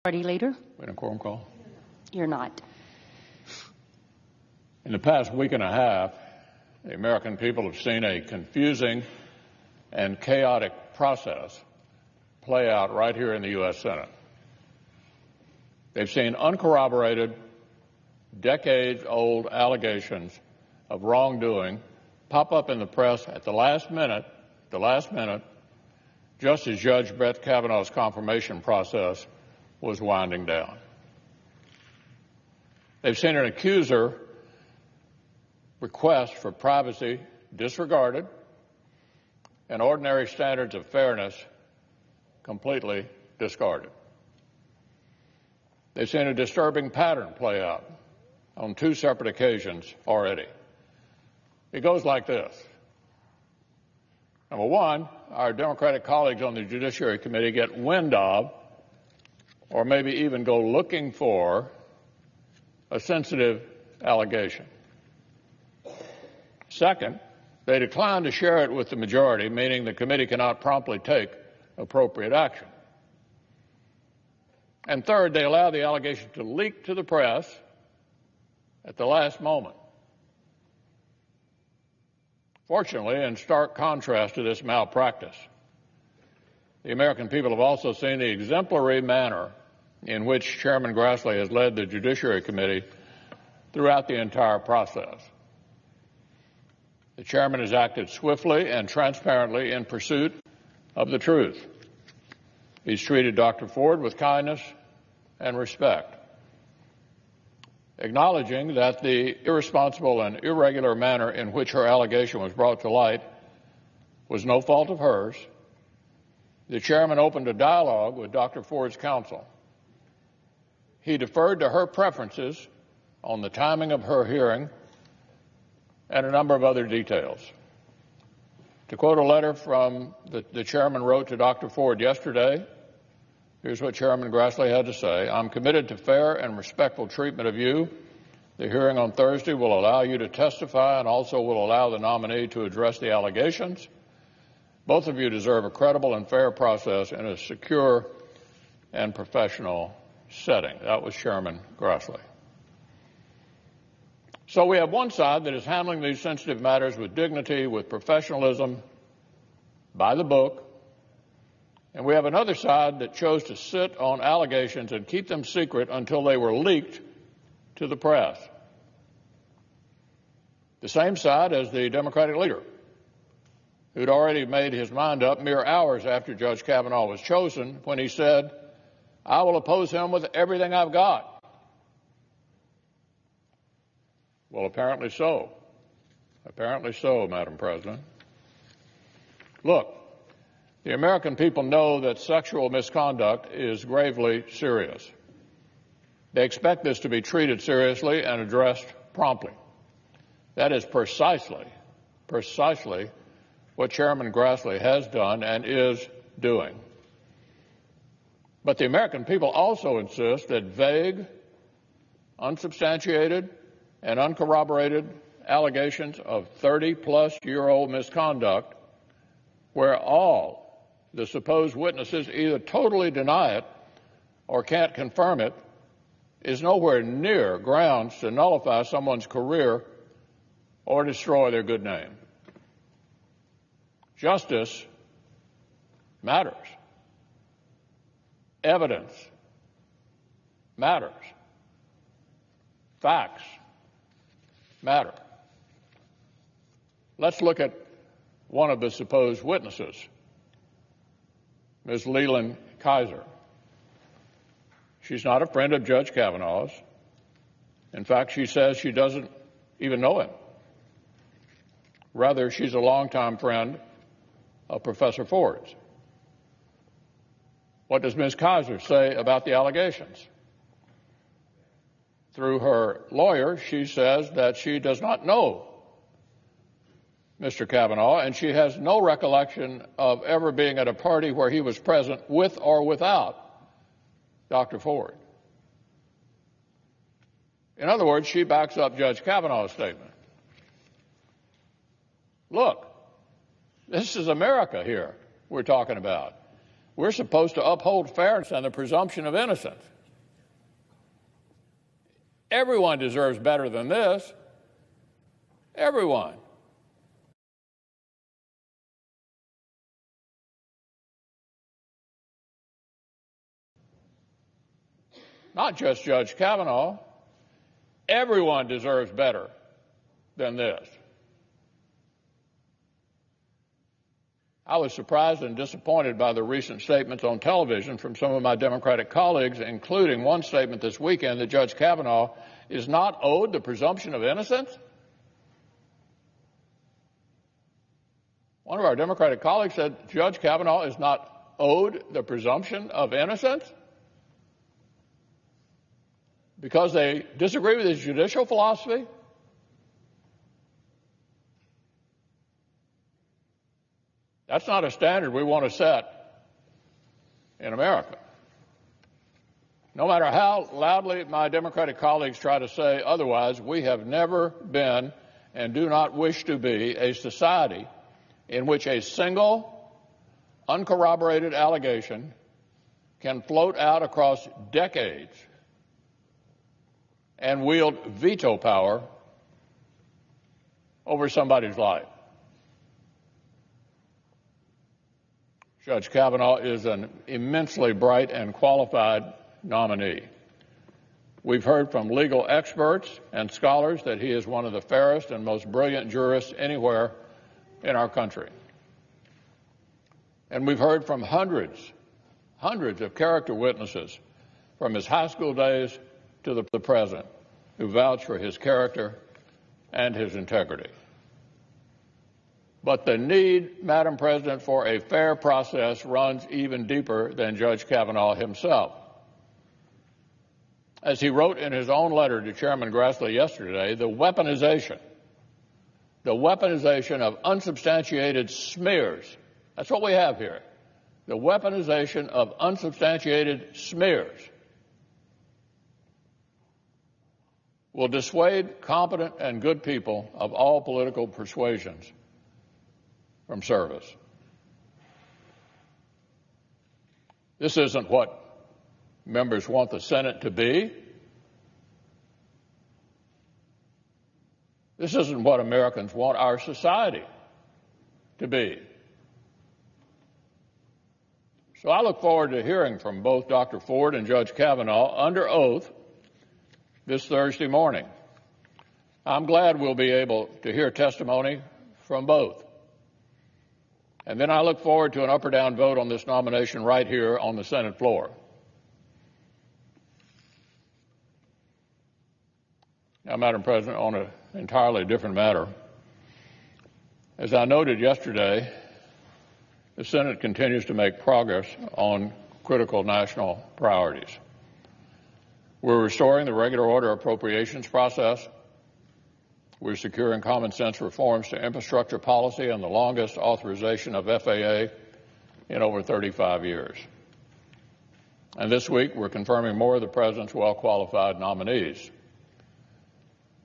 Party Leader? Wait, a quorum call. You're not. In the past week and a half, the American people have seen a confusing and chaotic process play out right here in the U.S. Senate. They've seen uncorroborated, decades-old allegations of wrongdoing pop up in the press at the last minute, just as Judge Brett Kavanaugh's confirmation process was winding down. They've seen an accuser request for privacy disregarded and ordinary standards of fairness completely discarded. They've seen a disturbing pattern play out on two separate occasions already. It goes like this. Number one, our Democratic colleagues on the Judiciary Committee get wind of, or maybe even go looking for, a sensitive allegation. Second, they decline to share it with the majority, meaning the committee cannot promptly take appropriate action. And third, they allow the allegation to leak to the press at the last moment. Fortunately, in stark contrast to this malpractice, the American people have also seen the exemplary manner in which Chairman Grassley has led the Judiciary Committee throughout the entire process. The chairman has acted swiftly and transparently in pursuit of the truth. He's treated Dr. Ford with kindness and respect, acknowledging that the irresponsible and irregular manner in which her allegation was brought to light was no fault of hers. The chairman opened a dialogue with Dr. Ford's counsel. He deferred to her preferences on the timing of her hearing and a number of other details. To quote a letter from the chairman wrote to Dr. Ford yesterday, here's what Chairman Grassley had to say. I'm committed to fair and respectful treatment of you. The hearing on Thursday will allow you to testify and also will allow the nominee to address the allegations. Both of you deserve a credible and fair process in a secure and professional setting. That was Chairman Grassley. So we have one side that is handling these sensitive matters with dignity, with professionalism, by the book, and we have another side that chose to sit on allegations and keep them secret until they were leaked to the press. The same side as the Democratic leader, who'd already made his mind up mere hours after Judge Kavanaugh was chosen when he said, I will oppose him with everything I've got. Well, apparently so. Apparently so, Madam President. Look, the American people know that sexual misconduct is gravely serious. They expect this to be treated seriously and addressed promptly. That is precisely what Chairman Grassley has done and is doing. But the American people also insist that vague, unsubstantiated, and uncorroborated allegations of 30-plus-year-old misconduct, where all the supposed witnesses either totally deny it or can't confirm it, is nowhere near grounds to nullify someone's career or destroy their good name. Justice matters. Evidence matters. Facts matter. Let's look at one of the supposed witnesses, Ms. Leland Kaiser. She's not a friend of Judge Kavanaugh's. In fact, she says she doesn't even know him. Rather, she's a longtime friend of Professor Ford's. What does Ms. Kaiser say about the allegations? Through her lawyer, she says that she does not know Mr. Kavanaugh, and she has no recollection of ever being at a party where he was present with or without Dr. Ford. In other words, she backs up Judge Kavanaugh's statement. Look, this is America here we're talking about. We're supposed to uphold fairness and the presumption of innocence. Everyone deserves better than this. Everyone. Not just Judge Kavanaugh. Everyone deserves better than this. I was surprised and disappointed by the recent statements on television from some of my Democratic colleagues, including one statement this weekend that Judge Kavanaugh is not owed the presumption of innocence. One of our Democratic colleagues said Judge Kavanaugh is not owed the presumption of innocence because they disagree with his judicial philosophy. That's not a standard we want to set in America. No matter how loudly my Democratic colleagues try to say otherwise, we have never been and do not wish to be a society in which a single, uncorroborated allegation can float out across decades and wield veto power over somebody's life. Judge Kavanaugh is an immensely bright and qualified nominee. We've heard from legal experts and scholars that he is one of the fairest and most brilliant jurists anywhere in our country. And we've heard from hundreds of character witnesses from his high school days to the present who vouch for his character and his integrity. But the need, Madam President, for a fair process runs even deeper than Judge Kavanaugh himself. As he wrote in his own letter to Chairman Grassley yesterday, the weaponization of unsubstantiated smears, that's what we have here, the weaponization of unsubstantiated smears will dissuade competent and good people of all political persuasions from service. This isn't what members want the Senate to be. This isn't what Americans want our society to be. So I look forward to hearing from both Dr. Ford and Judge Kavanaugh under oath this Thursday morning. I'm glad we'll be able to hear testimony from both. And then I look forward to an up or down vote on this nomination right here on the Senate floor. Now, Madam President, on an entirely different matter, as I noted yesterday, the Senate continues to make progress on critical national priorities. We're restoring the regular order appropriations process. We're securing common sense reforms to infrastructure policy and the longest authorization of FAA in over 35 years. And this week, we're confirming more of the President's well-qualified nominees.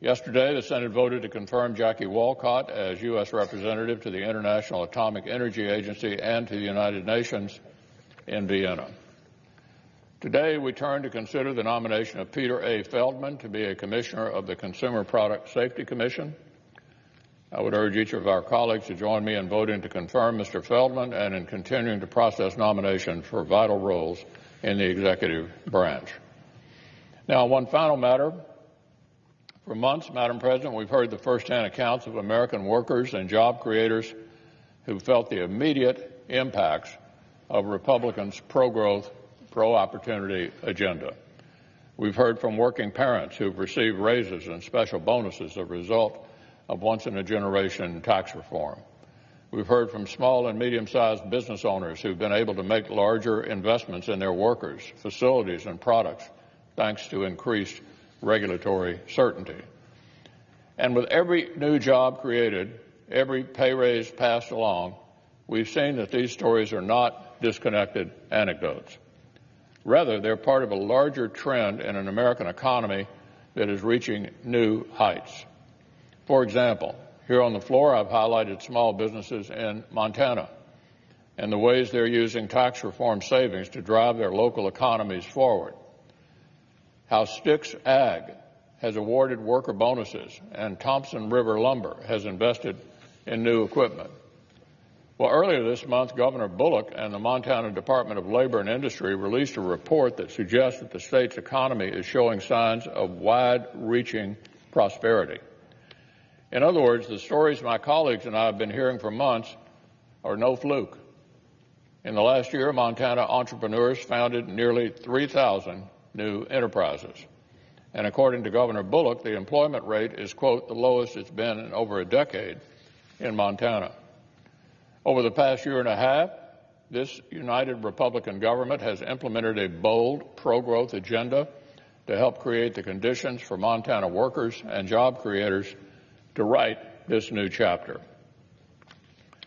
Yesterday, the Senate voted to confirm Jackie Walcott as U.S. Representative to the International Atomic Energy Agency and to the United Nations in Vienna. Today, we turn to consider the nomination of Peter A. Feldman to be a Commissioner of the Consumer Product Safety Commission. I would urge each of our colleagues to join me in voting to confirm Mr. Feldman and in continuing to process nominations for vital roles in the executive branch. Now, one final matter. For months, Madam President, we've heard the firsthand accounts of American workers and job creators who felt the immediate impacts of Republicans' pro-growth, pro-opportunity agenda. We've heard from working parents who've received raises and special bonuses as a result of once-in-a-generation tax reform. We've heard from small and medium-sized business owners who've been able to make larger investments in their workers, facilities, and products thanks to increased regulatory certainty. And with every new job created, every pay raise passed along, we've seen that these stories are not disconnected anecdotes. Rather, they're part of a larger trend in an American economy that is reaching new heights. For example, here on the floor, I've highlighted small businesses in Montana and the ways they're using tax reform savings to drive their local economies forward. How Sticks Ag has awarded worker bonuses, and Thompson River Lumber has invested in new equipment. Well, earlier this month, Governor Bullock and the Montana Department of Labor and Industry released a report that suggests that the state's economy is showing signs of wide-reaching prosperity. In other words, the stories my colleagues and I have been hearing for months are no fluke. In the last year, Montana entrepreneurs founded nearly 3,000 new enterprises. And according to Governor Bullock, the employment rate is, quote, the lowest it's been in over a decade in Montana. Over the past year and a half, this united Republican government has implemented a bold pro-growth agenda to help create the conditions for Montana workers and job creators to write this new chapter.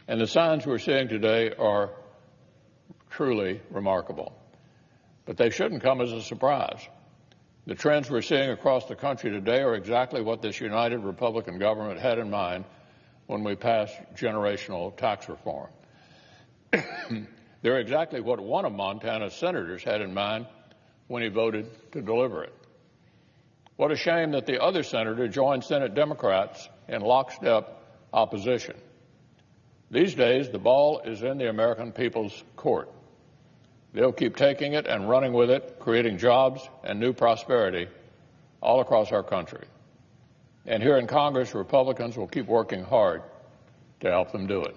And the signs we're seeing today are truly remarkable. But they shouldn't come as a surprise. The trends we're seeing across the country today are exactly what this united Republican government had in mind when we passed generational tax reform. They're exactly what one of Montana's senators had in mind when he voted to deliver it. What a shame that the other senator joined Senate Democrats in lockstep opposition. These days, the ball is in the American people's court. They'll keep taking it and running with it, creating jobs and new prosperity all across our country. And here in Congress, Republicans will keep working hard to help them do it.